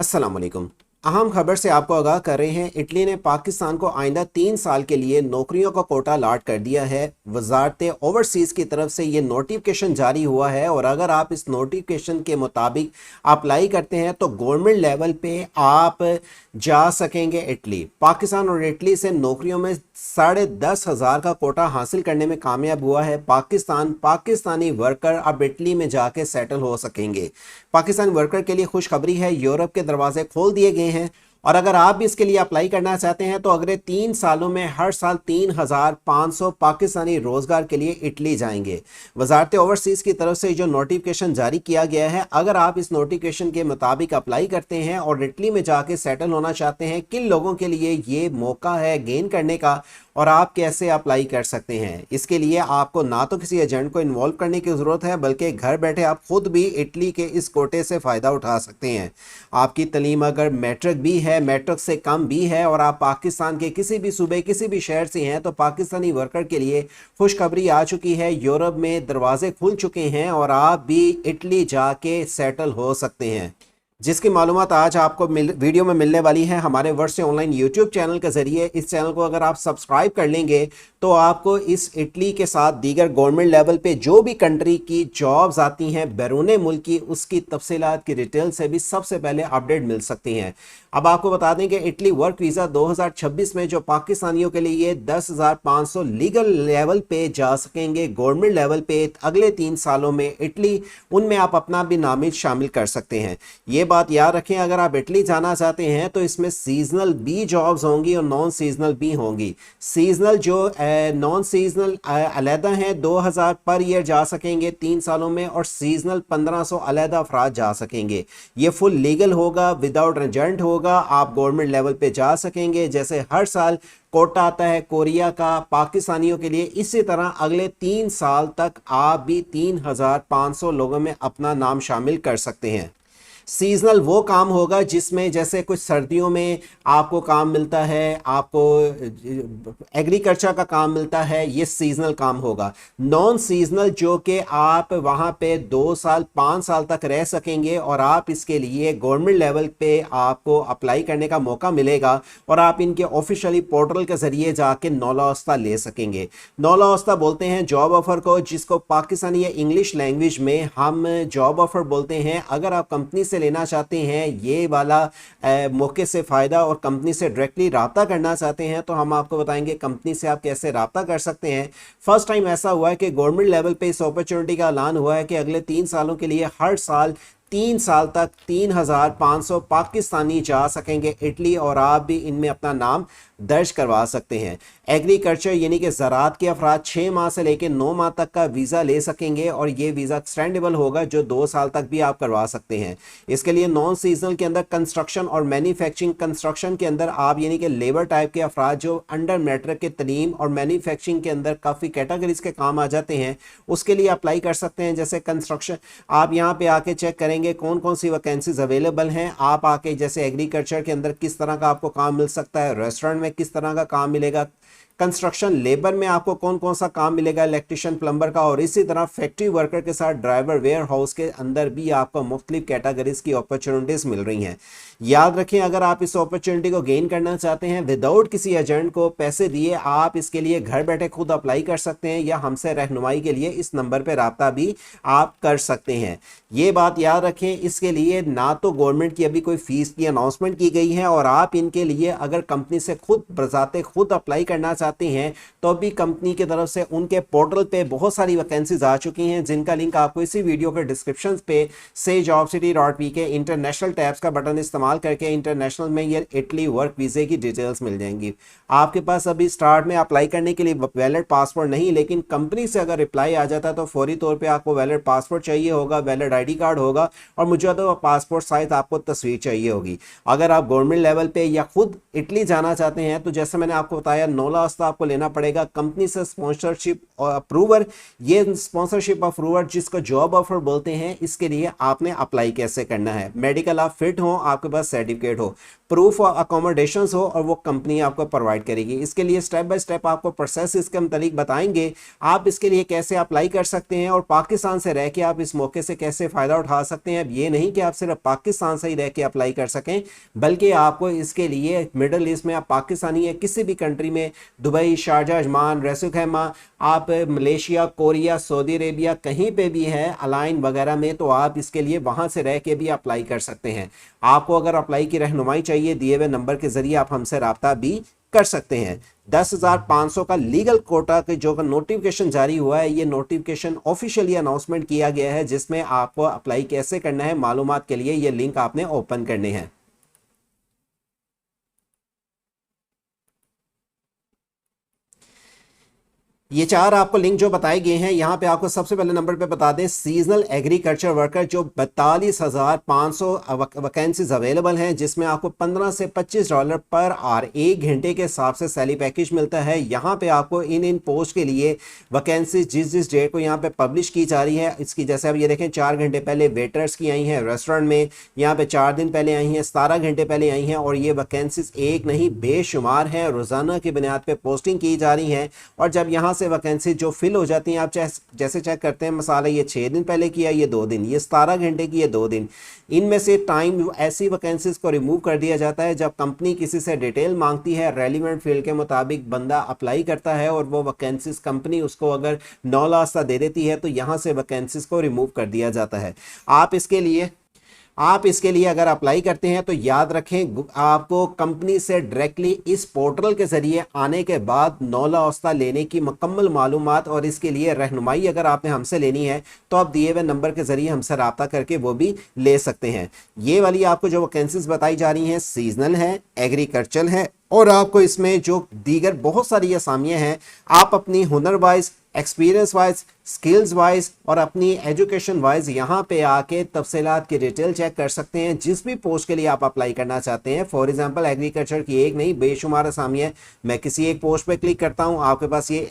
अस्सलाम वालेकुम। अहम खबर से आपको आगाह कर रहे हैं। इटली ने पाकिस्तान को आइंदा 3 साल के लिए नौकरियों का कोटा अलाट कर दिया है। वजारत ओवरसीज़ की तरफ से ये नोटिफिकेशन जारी हुआ है और अगर आप इस नोटिफिकेशन के मुताबिक अप्लाई करते हैं तो गवर्नमेंट लेवल पे आप जा सकेंगे इटली। पाकिस्तान और इटली से नौकरियों में 10,500 का कोटा हासिल करने में कामयाब हुआ है। पाकिस्तानी वर्कर अब इटली में जाके सेटल हो सकेंगे। पाकिस्तानी वर्कर के लिए खुशखबरी है, यूरोप के दरवाजे खोल दिए गए हैं और अगर आप भी इसके लिए अप्लाई करना चाहते हैं तो अगले 3 सालों में हर साल 3,500 पाकिस्तानी रोजगार के लिए इटली जाएंगे। वजारत ओवरसीज़ की तरफ से जो नोटिफिकेशन जारी किया गया है, अगर आप इस नोटिफिकेशन के मुताबिक अप्लाई करते हैं और इटली में जाके सेटल होना चाहते हैं, किन लोगों के लिए ये मौका है गेन करने का और आप कैसे अप्लाई कर सकते हैं। इसके लिए आपको ना तो किसी एजेंट को इन्वॉल्व करने की ज़रूरत है, बल्कि घर बैठे आप खुद भी इटली के इस कोटे से फ़ायदा उठा सकते हैं। आपकी तलीम अगर मैट्रिक भी है, मैट्रिक से कम भी है और आप पाकिस्तान के किसी भी सूबे किसी भी शहर से हैं तो पाकिस्तानी वर्कर के लिए खुशखबरी आ चुकी है। यूरोप में दरवाजे खुल चुके हैं और आप भी इटली जाके सेटल हो सकते हैं, जिसकी मालूमात आज आपको वीडियो में मिलने वाली है हमारे वर्ष से ऑनलाइन यूट्यूब चैनल के ज़रिए। इस चैनल को अगर आप सब्सक्राइब कर लेंगे तो आपको इस इटली के साथ दीगर गवर्नमेंट लेवल पे जो भी कंट्री की जॉब्स आती हैं बैरून मुल्क की, उसकी तफसीलात की डिटेल से भी सबसे पहले अपडेट मिल सकती हैं। अब आपको बता दें कि इटली वर्क वीज़ा 2026 में जो पाकिस्तानियों के लिए 10,500 लीगल लेवल पे जा सकेंगे गवर्नमेंट लेवल पे अगले 3 सालों में इटली, उनमें आप अपना भी नामिज शामिल कर सकते हैं। ये बात याद रखें, अगर आप इटली जाना चाहते हैं तो इसमें सीजनल भी जॉब्स होंगी और नॉन सीजनल भी होंगी। सीजनल जो नॉन सीजनल अलहदा हैं 2,000 पर ईयर जा सकेंगे 3 सालों में और सीजनल 1,500 अलहदा अफराद जा सकेंगे। ये फुल लीगल होगा, विदाउट एजेंट होगा, आप गवर्नमेंट लेवल पे जा सकेंगे। जैसे हर साल कोटा आता है कोरिया का पाकिस्तानियों के लिए, इसी तरह अगले 3 साल तक आप भी 3,500 लोगों में अपना नाम शामिल कर सकते हैं। सीजनल वो काम होगा जिसमें जैसे कुछ सर्दियों में आपको काम मिलता है, आपको एग्रीकल्चर का काम मिलता है, ये सीजनल काम होगा। नॉन सीजनल जो कि आप वहाँ पे 2 साल 5 साल तक रह सकेंगे और आप इसके लिए गवर्नमेंट लेवल पे आपको अप्लाई करने का मौका मिलेगा और आप इनके ऑफिशियली पोर्टल के ज़रिए जाके नौलास्ता ले सकेंगे। नौलास्ता बोलते हैं जॉब ऑफ़र को, जिसको पाकिस्तानी या इंग्लिश लैंग्वेज में हम जॉब ऑफ़र बोलते हैं। अगर आप कंपनी से लेना चाहते हैं ये वाला मौके से फ़ायदा और कंपनी से डायरेक्टली रब्ता करना चाहते हैं तो हम आपको बताएंगे कंपनी से आप कैसे रब्ता कर सकते हैं। फर्स्ट टाइम ऐसा हुआ है कि गवर्नमेंट लेवल पे इस अपॉर्चुनिटी का ऐलान हुआ है कि अगले 3 सालों के लिए हर साल 3 साल तक 3,500 पाकिस्तानी जा सकेंगे इटली और आप भी इनमें अपना नाम दर्ज करवा सकते हैं। एग्रीकल्चर यानी कि ज़राअत के अफराद 6 माह से लेकर 9 माह तक का वीज़ा ले सकेंगे और ये वीज़ा एक्सटेंडेबल होगा जो 2 साल तक भी आप करवा सकते हैं। इसके लिए नॉन सीजनल के अंदर कंस्ट्रक्शन और मैन्युफैक्चरिंग, कंस्ट्रक्शन के अंदर आप यानी कि लेबर टाइप के अफराद जो अंडर मैट्रिक के तलीम और मैन्युफैक्चरिंग के अंदर काफ़ी कैटेगरीज के काम आ जाते हैं, उसके लिए अप्लाई कर सकते हैं। जैसे कंस्ट्रक्शन आप यहाँ पे आके चेक करेंगे कौन कौन सी वैकेंसीज अवेलेबल हैं। आप आके जैसे एग्रीकल्चर के अंदर किस तरह का आपको काम मिल सकता है, रेस्टोरेंट में किस तरह का काम मिलेगा, कंस्ट्रक्शन लेबर में आपको कौन कौन सा काम मिलेगा, इलेक्ट्रिशियन, प्लम्बर का, और इसी तरह फैक्ट्री वर्कर के साथ ड्राइवर, वेयर हाउस के अंदर भी आपको मुख्तलिफ कैटेगरीज की अपॉर्चुनिटीज़ मिल रही हैं। याद रखें, अगर आप इस अपॉर्चुनिटी को गेन करना चाहते हैं विदाउट किसी एजेंट को पैसे दिए, आप इसके लिए घर बैठे खुद अप्लाई कर सकते हैं या हमसे रहनुमाई के लिए इस नंबर पर रब्ता भी आप कर सकते हैं। ये बात याद रखें, इसके लिए ना तो गवर्नमेंट की अभी कोई फीस की अनाउंसमेंट की गई है और आप इनके लिए अगर कंपनी से खुद बजाते खुद अप्लाई करना चाहते हैं तो अभी कंपनी की तरफ से उनके पोर्टल पे बहुत सारी वैकेंसीज आ चुकी हैं, जिनका लिंक आपको इसी वीडियो के डिस्क्रिप्शन पे से jobcity.pk इंटरनेशनल टैब्स का बटन इस्तेमाल करके इंटरनेशनल में ये इटली वर्क वीज़े की डिटेल्स मिल जाएंगी। आपके पास अभी स्टार्ट में अप्लाई करने के लिए वैलिड पासपोर्ट नहीं, लेकिन कंपनी से अगर रिप्लाई आ जाता है तो फौरी तौर पर आपको वैलिड पासपोर्ट चाहिए होगा, वैलिड ID कार्ड होगा और मुझे तो पासपोर्ट साइज आपको तस्वीर चाहिए होगी। अगर आप गवर्नमेंट लेवल पे या खुद इटली जाना चाहते हैं तो जैसे मैंने आपको बताया 9 वास्ता आपको लेना पड़ेगा कंपनी से स्पॉन्सरशिप अप्रूवर। ये स्पॉन्सरशिप अप्रूवर जिसको जॉब ऑफर बोलते हैं, इसके लिए आपने अप्लाई कैसे करना है। मेडिकल आप फिट हो, आपके पास सर्टिफिकेट हो, प्रूफ ऑफ अकोमोडेशन हो और वो कंपनी आपको प्रोवाइड करेगी। इसके लिए स्टेप बाय स्टेप आपको प्रोसेस इसके मुतालिक बताएंगे, आप इसके लिए कैसे अप्लाई कर सकते हैं और पाकिस्तान से रह के आप इस मौके से कैसे फ़ायदा उठा सकते हैं। अब ये नहीं कि आप सिर्फ पाकिस्तान से ही रह के अप्लाई कर सकें, बल्कि आपको इसके लिए मिडल ईस्ट में आप पाकिस्तानी है किसी भी कंट्री में, दुबई, शारजा, अजमान, रसूल खैमा, आप मलेशिया, कोरिया, सऊदी अरेबिया कहीं पे भी है अलाइन वगैरह में, तो आप इसके लिए वहाँ से रह के भी अप्लाई कर सकते हैं। आपको अगर अप्लाई की रहनुमाई चाहिए, दिए हुए नंबर के जरिए आप हमसे राब्ता भी कर सकते हैं। 10,500 का लीगल कोटा के जो नोटिफिकेशन जारी हुआ है, ये नोटिफिकेशन ऑफिशियली अनाउंसमेंट किया गया है, जिसमें आपको अप्लाई कैसे करना है मालूमात के लिए ये लिंक आपने ओपन करने हैं। ये चार आपको लिंक जो बताए गए हैं, यहाँ पे आपको सबसे पहले नंबर पे बता दें, सीजनल एग्रीकल्चर वर्कर जो 42,500 वैकेंसीज अवेलेबल हैं, जिसमें आपको 15 से $25 पर आवर 1 घंटे के हिसाब से सैलरी पैकेज मिलता है। यहाँ पे आपको इन पोस्ट के लिए वैकेंसी जिस डेट को यहाँ पे पब्लिश की जा रही है, इसकी जैसे अब ये देखें 4 घंटे पहले वेटर्स की आई हैं रेस्टोरेंट में, यहाँ पे 4 दिन पहले आई हैं, 17 घंटे पहले आई हैं, और ये वैकेंसीज एक नहीं बेशुमार हैं, रोजाना की बुनियाद पे पोस्टिंग की जा रही हैं। और जब यहाँ से वैकेंसी जो फिल हो जाती हैं, आप जैसे चेक करते हैं, मसाला ये 6 दिन पहले किया, ये 2 दिन, ये 17 घंटे की, ये 2 दिन, इनमें से टाइम ऐसी वैकेंसीज को रिमूव कर दिया जाता है जब कंपनी किसी से डिटेल मांगती है, रेलिवेंट फील्ड के मुताबिक बंदा अप्लाई करता है और वो वैकेंसीज कंपनी उसको अगर 9 लास्ता दे देती है, तो यहाँ से वैकेंसीज को रिमूव कर दिया जाता है। आप इसके लिए अगर अप्लाई करते हैं तो याद रखें, आपको कंपनी से डायरेक्टली इस पोर्टल के जरिए आने के बाद 9 लास्ता लेने की मुकम्मल मालूमात और इसके लिए रहनुमाई अगर आपने हमसे लेनी है, तो आप दिए हुए नंबर के जरिए हमसे रब्ता करके वो भी ले सकते हैं। ये वाली आपको जो वैकेंसीज बताई जा रही हैं, सीजनल है, एग्रीकल्चर है, और आपको इसमें जो दीगर बहुत सारी असामियाँ हैं, आप अपनी हुनर wise, experience wise, skills wise और अपनी एजुकेशन वाइज यहाँ पे आके तफसीलात की डिटेल चेक कर सकते हैं जिस भी पोस्ट के लिए आप अप्लाई करना चाहते हैं। फॉर एग्जांपल एग्रीकल्चर की एक नहीं बेशुमार असामियाँ, मैं किसी एक पोस्ट पे क्लिक करता हूँ, आपके पास ये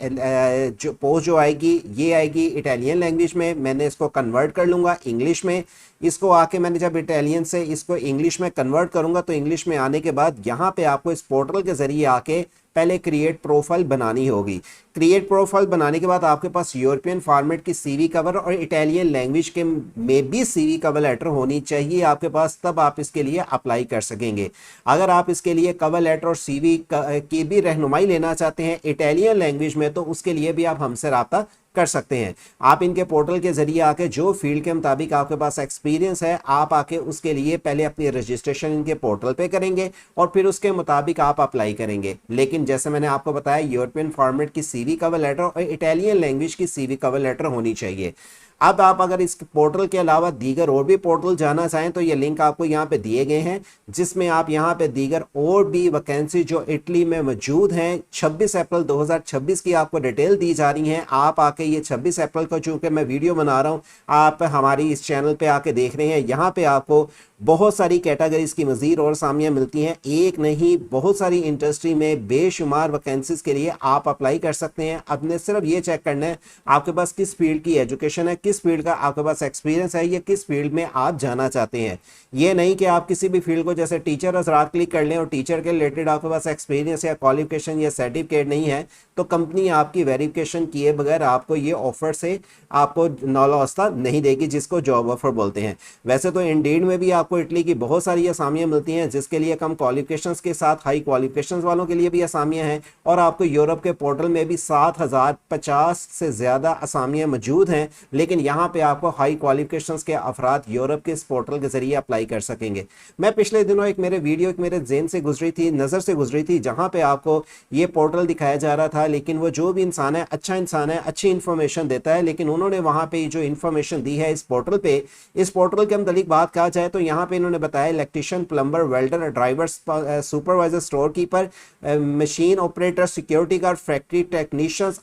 जो पोस्ट जो आएगी, ये आएगी इटालियन लैंग्वेज में, मैंने इसको कन्वर्ट कर लूँगा इंग्लिश में। इसको आके मैंने जब इटालियन से इसको इंग्लिश में कन्वर्ट करूँगा, तो इंग्लिश में आने के बाद यहाँ पे आपको इस पोर्टल के जरिए आके पहले क्रिएट प्रोफाइल बनानी होगी। क्रिएट प्रोफाइल बनाने के बाद आपके पास यूरोपियन फॉर्मेट की सीवी कवर और इटालियन लैंग्वेज के में भी सीवी कवर लेटर होनी चाहिए आपके पास, तब आप इसके लिए अप्लाई कर सकेंगे। अगर आप इसके लिए कवर लेटर और सीवी की भी रहनुमाई लेना चाहते हैं इटालियन लैंग्वेज में, तो उसके लिए भी आप हमसे रब्ता कर सकते हैं। आप इनके पोर्टल के जरिए आके जो फील्ड के मुताबिक आपके पास एक्सपीरियंस है, आप आके उसके लिए पहले अपनी रजिस्ट्रेशन इनके पोर्टल पे करेंगे और फिर उसके मुताबिक आप अप्लाई करेंगे। लेकिन जैसे मैंने आपको बताया, यूरोपियन फॉर्मेट की सीवी कवर लेटर और इटालियन लैंग्वेज की सीवी कवर लेटर होनी चाहिए। अब आप अगर इस पोर्टल के अलावा दीगर और भी पोर्टल जाना चाहें, तो ये लिंक आपको यहाँ पे दिए गए हैं, जिसमें आप यहाँ पे दीगर और भी वैकेंसी जो इटली में मौजूद हैं 26 अप्रैल 2026 की आपको डिटेल दी जा रही हैं। आप आके ये 26 अप्रैल को, चूंकि मैं वीडियो बना रहा हूँ, आप हमारी इस चैनल पे आके देख रहे हैं, यहाँ पे आपको बहुत सारी कैटेगरीज की मजीद और सामियाँ मिलती हैं, एक नहीं बहुत सारी इंडस्ट्री में बेशुमार वैकेंसीज के लिए आप अप्लाई कर सकते हैं। आपने सिर्फ ये चेक करना है आपके पास किस फील्ड की एजुकेशन है, किस फील्ड का आपके पास एक्सपीरियंस है, या किस फील्ड में आप जाना चाहते हैं। ये नहीं कि आप किसी भी फील्ड को, जैसे टीचर हज़रात क्लिक कर लें और टीचर के रिलेटेड आपके पास एक्सपीरियंस या क्वालिफिकेशन या सर्टिफिकेट नहीं है, तो कंपनी आपकी वेरिफिकेशन किए बगैर आपको ये ऑफर से आपको 9 लास्ता नहीं देगी, जिसको जॉब ऑफर बोलते हैं। वैसे तो इंडीड में भी आपको इटली की बहुत सारी असामियाँ मिलती हैं, जिसके लिए कम क्वालिफिकेशंस के साथ हाई क्वालिफिकेशंस वालों के लिए भी असामियाँ हैं, और आपको यूरोप के पोर्टल में भी 7,050 से ज़्यादा असामियाँ मौजूद हैं। लेकिन यहाँ पे आपको हाई क्वालिफिकेशंस के अफराद यूरोप के इस पोर्टल के जरिए अप्लाई कर सकेंगे। मैं पिछले दिनों एक मेरे जेहन से गुजरी थी, नज़र से गुजरी थी, जहाँ पे आपको ये पोर्टल दिखाया जा रहा था। लेकिन वो जो भी इंसान है, अच्छा इंसान है, अच्छी इन्फॉर्मेशन देता है, लेकिन उन्होंने वहाँ पे जो इन्फॉर्मेशन दी है इस पोर्टल पे, इस पोर्टल के मुतालिक बात कहा जाए तो यहाँ यहाँ पे इन्होंने बताया electrician, plumber, welder, driver, supervisor, storekeeper, machine operator, security guard, factory technicians,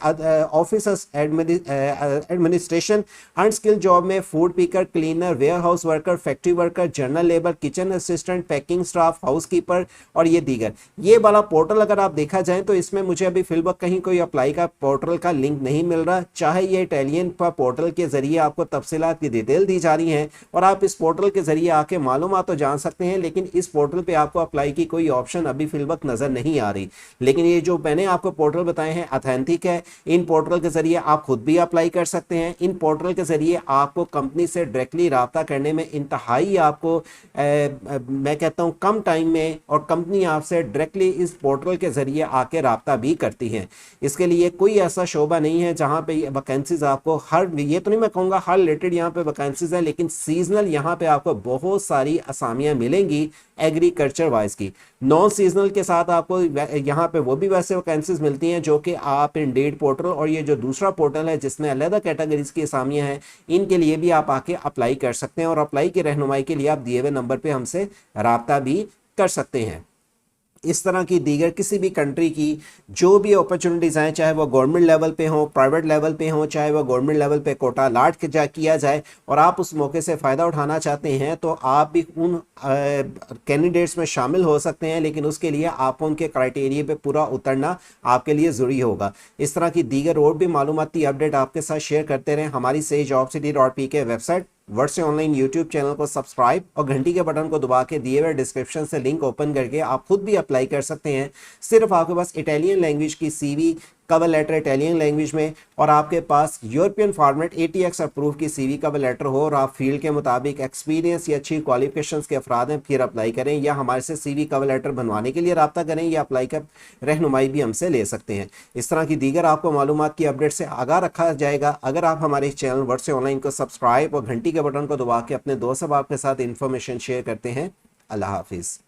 officers, administration, unskilled job में food picker, cleaner, warehouse worker, factory worker, general labour, kitchen assistant, packing staff, housekeeper और ये दीगर। ये वाला portal अगर आप देखा जाए तो इसमें मुझे अभी फिलवक्त कहीं कोई अप्लाई का पोर्टल का लिंक नहीं मिल रहा, चाहे ये इटालियन पोर्टल के जरिए आपको तफसीलात की डिटेल दी जा रही हैं और आप इस पोर्टल के जरिए आके मालूमात तो जान सकते हैं, लेकिन इस पोर्टल पे आपको अप्लाई की कोई ऑप्शन अभी फिलवक्त नजर नहीं आ रही। लेकिन ये जो मैंने आपको पोर्टल बताए हैं ऑथेंटिक है, इन पोर्टल के जरिए आप खुद भी अप्लाई कर सकते हैं। इन पोर्टल के जरिए आपको कंपनी से डायरेक्टली राब्ता करने में इंतहाई आपको मैं कहता हूं कम टाइम में, और कंपनी आपसे डायरेक्टली इस पोर्टल के जरिए आके राब्ता भी करती है। इसके लिए कोई ऐसा शोबा नहीं है जहां पे वैकेंसीज आपको हर, ये तो नहीं मैं कहूँगा हर रिलेटेड यहाँ पे वैकेंसीज है, लेकिन सीजनल यहाँ पे आपको बहुत सारी असामियाँ मिलेंगी एग्रीकल्चर वाइज की। नॉन सीजनल के साथ आपको यहाँ पे वो भी वैसे वैकेंसीज मिलती हैं जो कि आप इंडीड पोर्टल और ये जो दूसरा पोर्टल है जिसमें अलग कैटेगरीज की असामियाँ हैं, इनके लिए भी आप आके अप्लाई कर सकते हैं और अप्लाई की रहनुमाई के लिए आप दिए हुए नंबर पे हमसे राब्ता भी कर सकते हैं। इस तरह की दीगर किसी भी कंट्री की जो भी अपॉर्चुनिटीज़ हैं, चाहे वो गवर्नमेंट लेवल पे हो, प्राइवेट लेवल पे हो, चाहे वो गवर्नमेंट लेवल पे कोटा अलाट किया जाए और आप उस मौके से फ़ायदा उठाना चाहते हैं तो आप भी उन कैंडिडेट्स में शामिल हो सकते हैं, लेकिन उसके लिए आपको उनके क्राइटेरिया पे पूरा उतरना आपके लिए ज़रूरी होगा। इस तरह की दीगर और भी मालूमाती अपडेट आपके साथ शेयर करते रहें। हमारी SahiJobCity.pk वेबसाइट, वर्ड से ऑनलाइन यूट्यूब चैनल को सब्सक्राइब और घंटी के बटन को दबा के दिए हुए डिस्क्रिप्शन से लिंक ओपन करके आप खुद भी अप्लाई कर सकते हैं। सिर्फ आपके पास इटालियन लैंग्वेज की CV, cover letter Italian language में, और आपके पास यूरोपियन फॉर्मेट ATX अप्रूव की CV कवर लेटर हो और आप फील्ड के मुताबिक एक्सपीरियंस या अच्छी क्वालिफिकेशंस के अफराद हैं, फिर अप्लाई करें, या हमारे से CV कवर लेटर बनवाने के लिए रब्ता करें, या अप्लाई का रहनुमाई भी हमसे ले सकते हैं। इस तरह की दीगर आपको मालूमात की अपडेट से आगाह रखा जाएगा अगर आप हमारे चैनल वर्ड से ऑनलाइन को सब्सक्राइब और घंटी के बटन को दबा के अपने दोस्त अहबाब के साथ इंफॉर्मेशन शेयर करते हैं। अल्लाह हाफिज़।